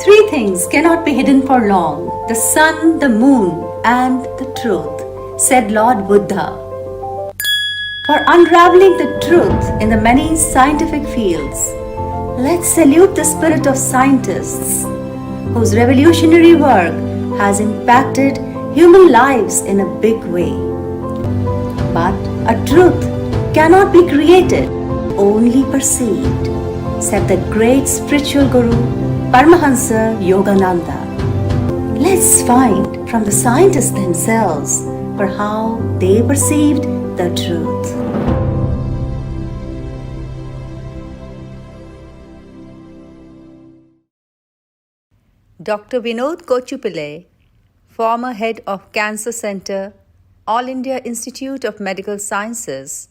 Three things cannot be hidden for long: the sun, the moon, and the truth, said Lord Buddha. For unraveling the truth in the many scientific fields, let's salute the spirit of scientists whose revolutionary work has impacted human lives in a big way. But a truth cannot be created, only perceived, said the great spiritual guru Paramahansa Yogananda. Let's find from the scientists themselves for how they perceived the truth. Dr. Vinod Kochupillai, former head of Cancer Center, All India Institute of Medical Sciences,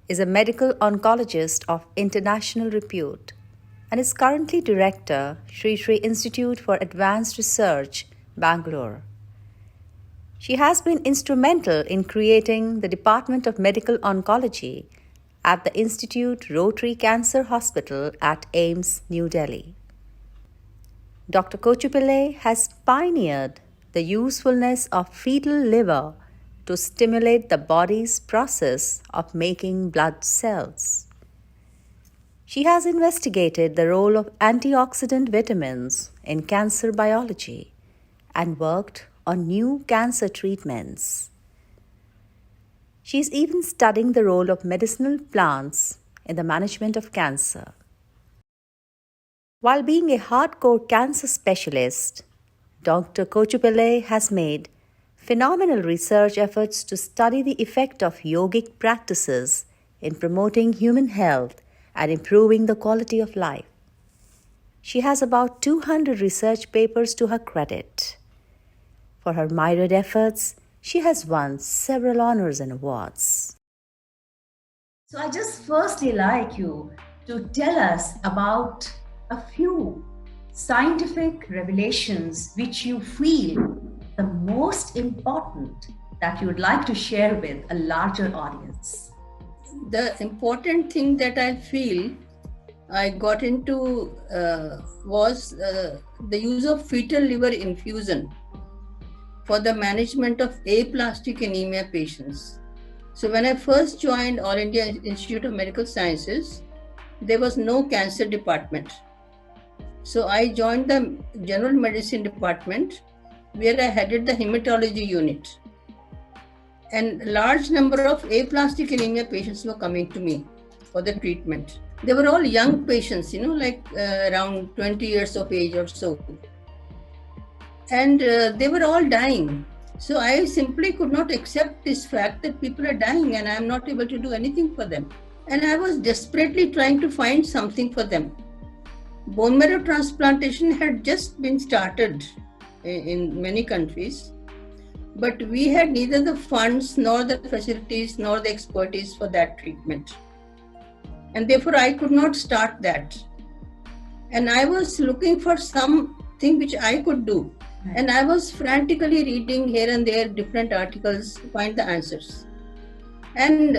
is a medical oncologist of international repute and is currently director, Sri Sri Institute for Advanced Research, Bangalore. She has been instrumental in creating the Department of Medical Oncology at the Institute Rotary Cancer Hospital at AIIMS, New Delhi. Dr. Kochupillai has pioneered the usefulness of fetal liver to stimulate the body's process of making blood cells. She has investigated the role of antioxidant vitamins in cancer biology and worked on new cancer treatments. She is even studying the role of medicinal plants in the management of cancer. While being a hardcore cancer specialist, Dr. Kochupillai has made phenomenal research efforts to study the effect of yogic practices in promoting human health and improving the quality of life. She has about 200 research papers to her credit. For her myriad efforts, she has won several honors and awards. So I just firstly like you to tell us about a few scientific revelations which you feel the most important that you would like to share with a larger audience. The important thing that I feel I got into was the use of fetal liver infusion for the management of aplastic anemia patients. So when I first joined All India Institute of Medical Sciences, there was no cancer department. So I joined the general medicine department where I headed the hematology unit. And large number of aplastic anemia patients were coming to me for the treatment. They were all young patients, around 20 years of age or so. And they were all dying. So I simply could not accept this fact that people are dying and I am not able to do anything for them. And I was desperately trying to find something for them. Bone marrow transplantation had just been started in many countries, but we had neither the funds nor the facilities nor the expertise for that treatment. And therefore I could not start that. And I was looking for something which I could do. And I was frantically reading here and there different articles to find the answers. And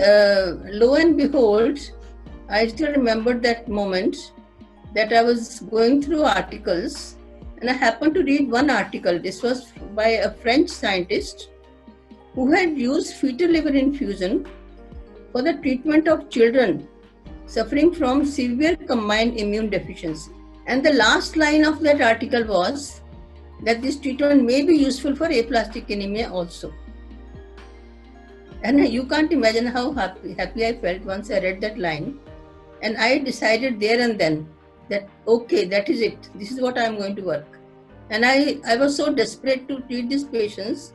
lo and behold, I still remember that moment that I was going through articles and I happened to read one article. This was by a French scientist who had used fetal liver infusion for the treatment of children suffering from severe combined immune deficiency. And the last line of that article was that this treatment may be useful for aplastic anemia also. And you can't imagine how happy I felt once I read that line. And I decided there and then that, okay, that is it. This is what I'm going to work. And I was so desperate to treat these patients.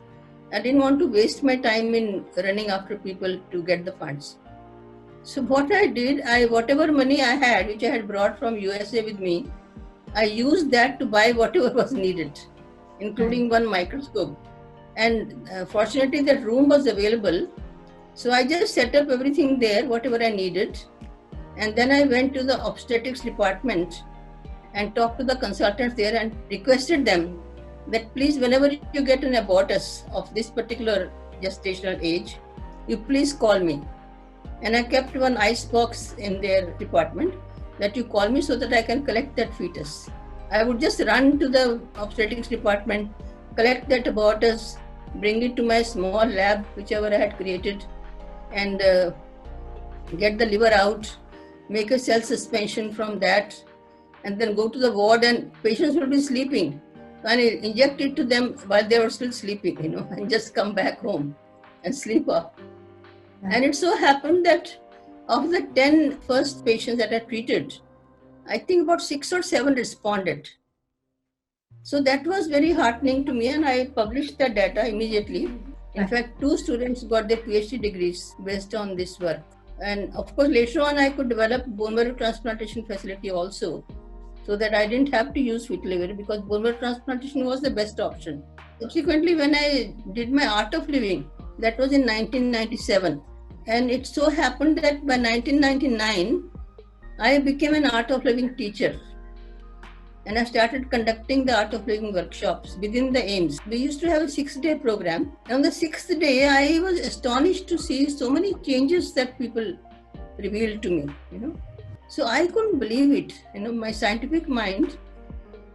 I didn't want to waste my time in running after people to get the funds. So what I did, whatever money I had, which I had brought from USA with me, I used that to buy whatever was needed, including one microscope. And fortunately, that room was available. So I just set up everything there, whatever I needed. And then I went to the obstetrics department and talked to the consultants there and requested them that please, whenever you get an abortus of this particular gestational age, you please call me. And I kept one ice box in their department that you call me so that I can collect that fetus. I would just run to the obstetrics department, collect that abortus, bring it to my small lab, whichever I had created, and get the liver out, make a cell suspension from that, and then go to the ward, and patients will be sleeping. And I inject it to them while they were still sleeping, and just come back home and sleep off. And it so happened that of the 10 first patients that I treated, I think about 6 or 7 responded. So that was very heartening to me, and I published the data immediately. In fact, 2 students got their PhD degrees based on this work. And of course, later on, I could develop bone marrow transplantation facility also, so that I didn't have to use fetal liver, because bone marrow transplantation was the best option. Subsequently, when I did my Art of Living, that was in 1997. And it so happened that by 1999, I became an Art of Living teacher. And I started conducting the Art of Living workshops within the AIIMS. We used to have a 6-day program. And on the 6th day, I was astonished to see so many changes that people revealed to me, So I couldn't believe it. My scientific mind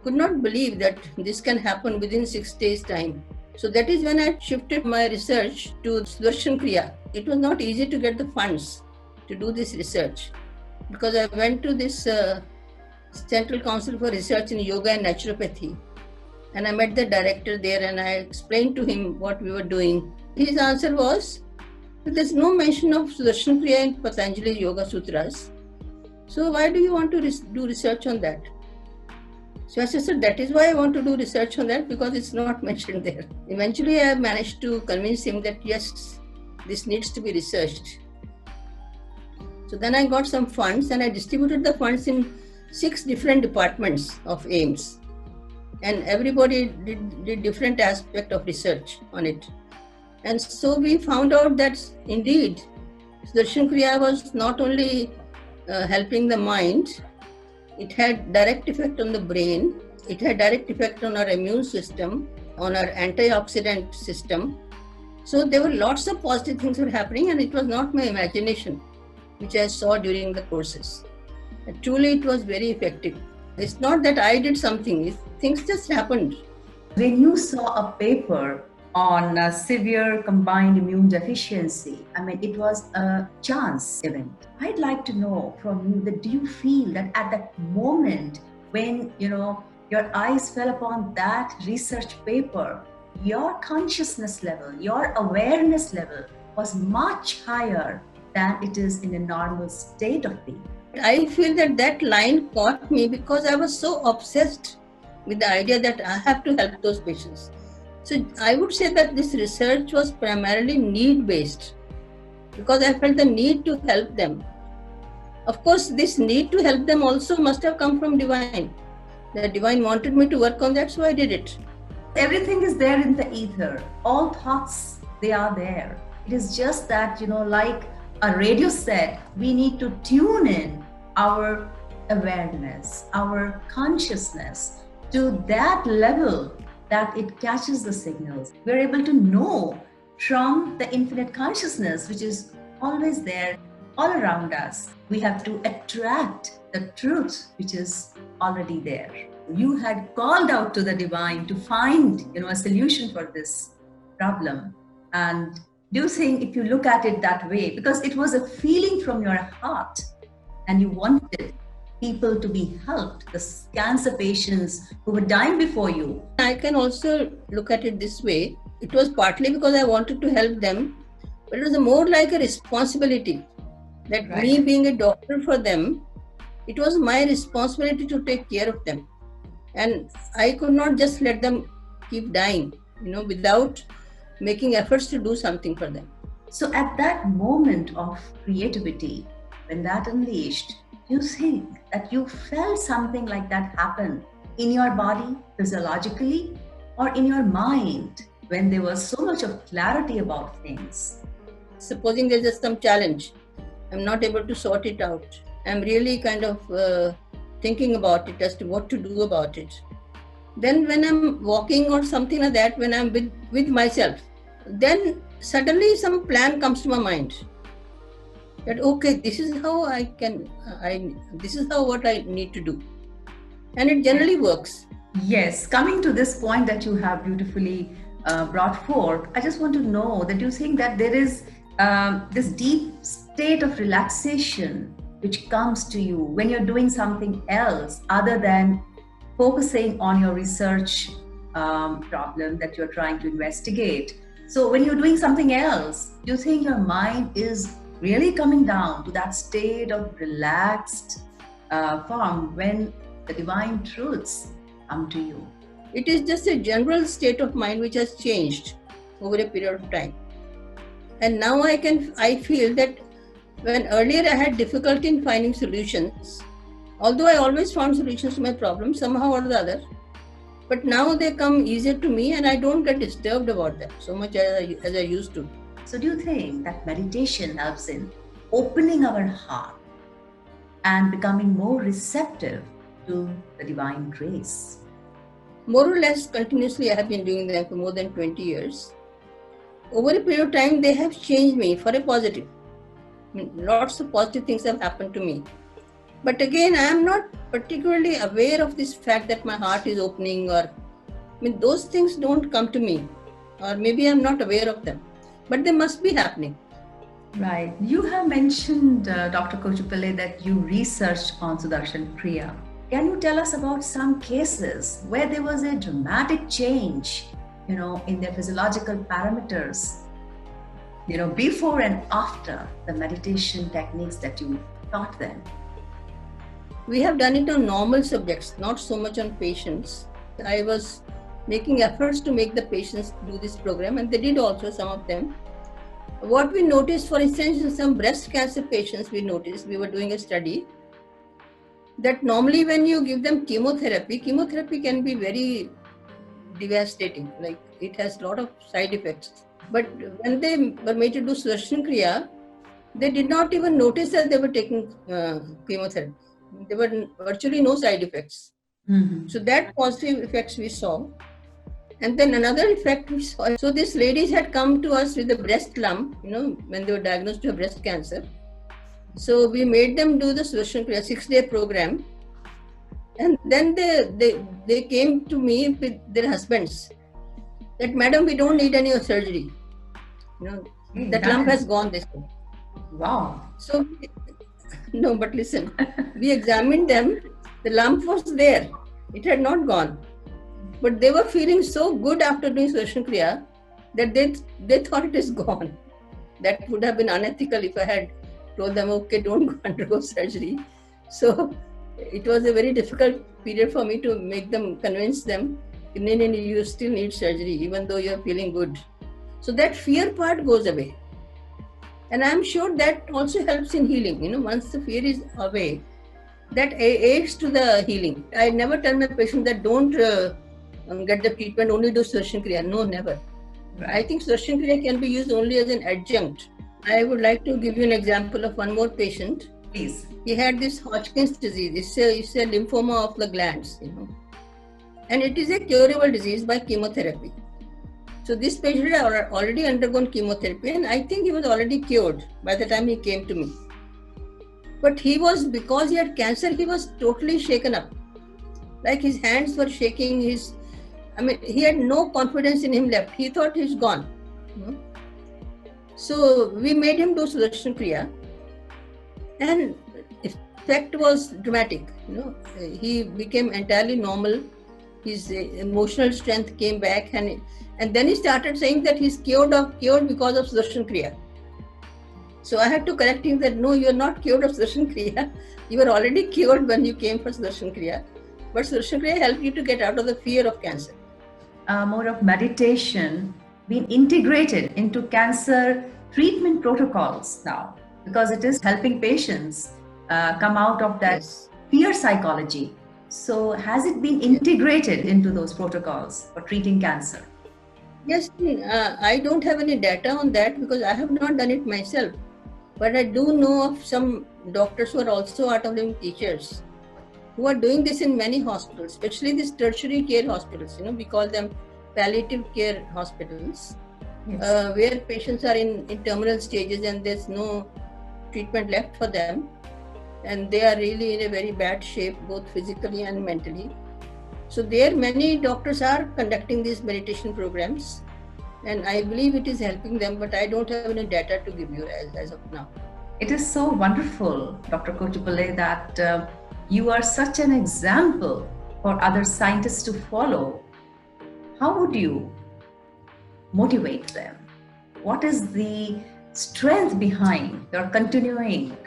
could not believe that this can happen within 6 days' time. So that is when I shifted my research to Sudarshan Kriya. It was not easy to get the funds to do this research, because I went to this Central Council for Research in Yoga and Naturopathy, and I met the director there, and I explained to him what we were doing. His answer was, there's no mention of Sudarshan Kriya in Patanjali's Yoga Sutras. So why do you want to do research on that? So I said, that is why I want to do research on that, because it's not mentioned there. Eventually, I managed to convince him that yes, this needs to be researched. So then I got some funds, and I distributed the funds in 6 different departments of AIIMS. And everybody did different aspect of research on it. And so we found out that indeed, Sudarshan Kriya was not only helping the mind, it had direct effect on the brain, it had direct effect on our immune system, on our antioxidant system. So there were lots of positive things were happening, and it was not my imagination, which I saw during the courses. And truly, it was very effective. It's not that I did something, things just happened. When you saw a paper on severe combined immune deficiency, it was a chance event. I'd like to know from you that do you feel that at that moment when your eyes fell upon that research paper, your consciousness level, your awareness level was much higher than it is in a normal state of being? I feel that line caught me because I was so obsessed with the idea that I have to help those patients. So I would say that this research was primarily need-based, because I felt the need to help them. Of course, this need to help them also must have come from Divine. The Divine wanted me to work on that, so I did it. Everything is there in the ether. All thoughts, they are there. It is just that, like a radio set, we need to tune in our awareness, our consciousness to that level that it catches the signals. We're able to know from the infinite consciousness, which is always there, all around us. We have to attract the truth, which is already there. You had called out to the Divine to find, a solution for this problem. And do you think, if you look at it that way, because it was a feeling from your heart and you wanted people to be helped, the cancer patients who were dying before you? I can also look at it this way. It was partly because I wanted to help them, but it was more like a responsibility that me being a doctor for them, it was my responsibility to take care of them. And I could not just let them keep dying, without making efforts to do something for them. So at that moment of creativity, when that unleashed, you think that you felt something like that happen in your body physiologically or in your mind when there was so much of clarity about things? Supposing there's just some challenge, I'm not able to sort it out. I'm really kind of thinking about it as to what to do about it. Then when I'm walking or something like that, when I'm with myself, then suddenly some plan comes to my mind. That, okay, this is how what I need to do. and it generally works. Yes, coming to this point that you have beautifully brought forth, I just want to know that you think that there is this deep state of relaxation which comes to you when you're doing something else other than focusing on your research problem that you're trying to investigate. So, when you're doing something else, you think your mind is really coming down to that state of relaxed form when the divine truths come to you. It is just a general state of mind which has changed over a period of time. And now I feel that when earlier I had difficulty in finding solutions, although I always found solutions to my problems somehow or the other, but now they come easier to me and I don't get disturbed about them so much as I used to. So, do you think that meditation helps in opening our heart and becoming more receptive to the divine grace? More or less continuously I have been doing them for more than 20 years. Over a period of time, they have changed me for a positive. I mean, lots of positive things have happened to me. But again, I am not particularly aware of this fact that my heart is opening, or those things don't come to me, or maybe I'm not aware of them, but they must be happening. Right. You have mentioned, Dr. Kochupille, that you researched on Sudarshan Kriya. Can you tell us about some cases where there was a dramatic change, in their physiological parameters, before and after the meditation techniques that you taught them? We have done it on normal subjects, not so much on patients. I was making efforts to make the patients do this program, and they did also, some of them. What we noticed, for instance, in some breast cancer patients, we were doing a study that normally when you give them chemotherapy can be very devastating, like it has a lot of side effects. But when they were made to do Sudarshan Kriya, they did not even notice that they were taking chemotherapy. There were virtually no side effects. Mm-hmm. So that positive effects we saw. And then another effect we saw. So these ladies had come to us with a breast lump, when they were diagnosed with breast cancer. So we made them do the Sudarshan Kriya 6-day program. And then they came to me with their husbands that, "Madam, we don't need any surgery. That lump has gone this way." Wow. So, no, but listen, we examined them. The lump was there. It had not gone. But they were feeling so good after doing Sudarshan Kriya that they thought it is gone. That would have been unethical if I had told them, "Okay, don't undergo surgery." So it was a very difficult period for me to make them, convince them, "No, you still need surgery even though you're feeling good." So that fear part goes away. And I'm sure that also helps in healing. Once the fear is away, that aids to the healing. I never tell my patient that don't get the treatment, only do Sudarshan Kriya. No, never. Right. I think Sudarshan Kriya can be used only as an adjunct. I would like to give you an example of one more patient. Please. He had this Hodgkin's disease. It's a lymphoma of the glands, and it is a curable disease by chemotherapy. So this patient had already undergone chemotherapy, and I think he was already cured by the time he came to me. But because he had cancer, he was totally shaken up. Like his hands were shaking, he had no confidence in him left. He thought he's gone. So we made him do Sudarshan Kriya, and effect was dramatic. He became entirely normal. His emotional strength came back, and then he started saying that he's cured because of Sudarshan Kriya. So I had to correct him that, "No, you're not cured of Sudarshan Kriya. You were already cured when you came for Sudarshan Kriya. But Sudarshan Kriya helped you to get out of the fear of cancer." More of meditation being integrated into cancer treatment protocols now, because it is helping patients come out of that fear psychology. So has it been integrated into those protocols for treating cancer? Yes, I don't have any data on that because I have not done it myself. But I do know of some doctors who are also art of living teachers who are doing this in many hospitals, especially these tertiary care hospitals. We call them palliative care hospitals, where patients are in terminal stages and there's no treatment left for them. and they are really in a very bad shape, both physically and mentally. So there many doctors are conducting these meditation programs, and I believe it is helping them, but I don't have any data to give you as of now. It is so wonderful, Dr. Kochupale, that you are such an example for other scientists to follow. How would you motivate them? What is the strength behind your continuing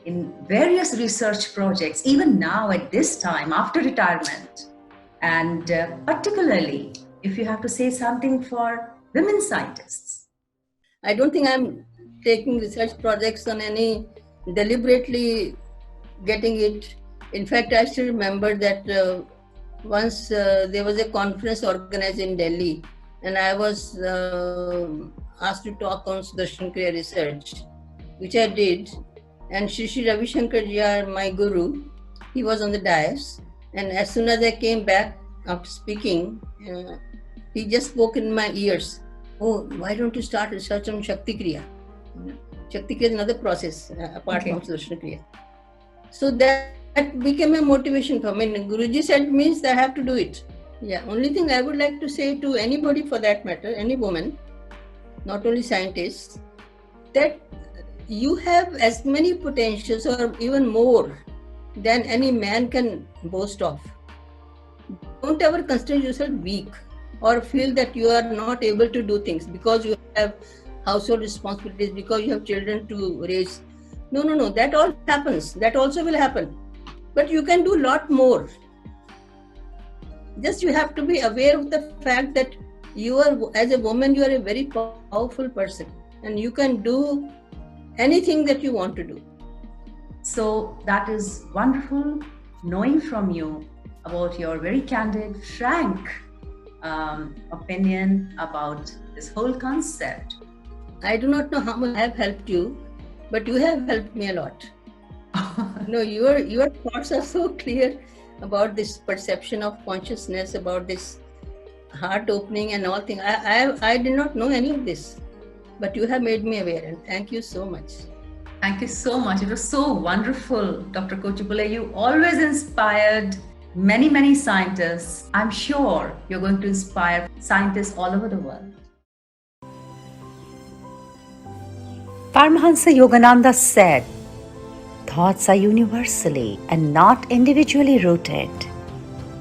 in various research projects, even now at this time after retirement? And particularly, if you have to say something for women scientists. I don't think I'm taking research projects on any deliberately getting it. In fact, I still remember that once there was a conference organized in Delhi, and I was asked to talk on Sudarshan Kriya research, which I did. And Shri Ravi Shankar ji, my guru, he was on the dais. And as soon as I came back after speaking, he just spoke in my ears. Oh, why don't you start research on Shakti Kriya? Shakti Kriya is another process apart from Sudarshan Kriya. So that became a motivation for me. Guruji said means I have to do it. Yeah, only thing I would like to say to anybody for that matter, any woman, not only scientists, that you have as many potentials or even more than any man can boast of. Don't ever consider yourself weak or feel that you are not able to do things because you have household responsibilities, because you have children to raise. No, that all happens. That also will happen. But you can do a lot more. Just you have to be aware of the fact that you are, as a woman, you are a very powerful person and you can do anything that you want to do. So that is wonderful knowing from you about your very candid, frank opinion about this whole concept. I do not know how much I have helped you, but you have helped me a lot. No, your thoughts are so clear about this perception of consciousness, about this heart opening and all things. I did not know any of this, but you have made me aware, and thank you so much. Thank you so much. It was so wonderful, Dr. Kochupale. You always inspired many, many scientists. I'm sure you're going to inspire scientists all over the world. Paramahansa Yogananda said, "Thoughts are universally and not individually rooted.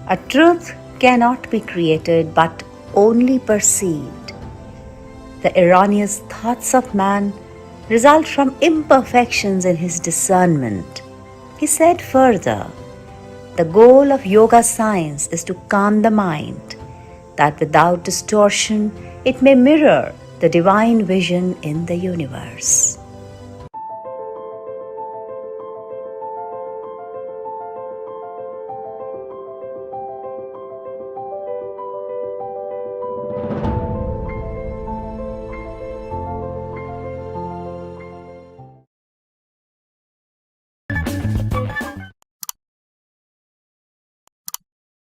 A truth cannot be created but only perceived. The erroneous thoughts of man result from imperfections in his discernment." He said further, "The goal of yoga science is to calm the mind, that without distortion it may mirror the divine vision in the universe."